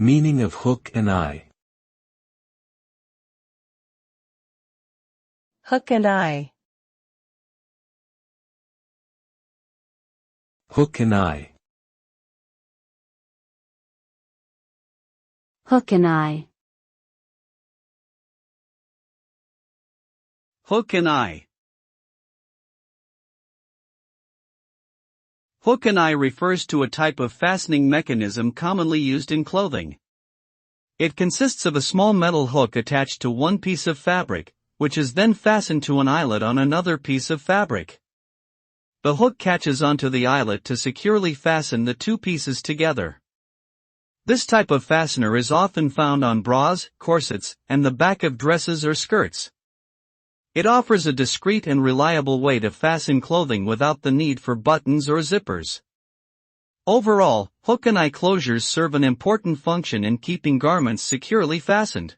Meaning of hook and eye. Hook and eye. Hook and eye. Hook and eye. Hook and eye. Hook and eye refers to a type of fastening mechanism commonly used in clothing. It consists of a small metal hook attached to one piece of fabric, which is then fastened to an eyelet on another piece of fabric. The hook catches onto the eyelet to securely fasten the two pieces together. This type of fastener is often found on bras, corsets, and the back of dresses or skirts. It offers a discreet and reliable way to fasten clothing without the need for buttons or zippers. Overall, hook and eye closures serve an important function in keeping garments securely fastened.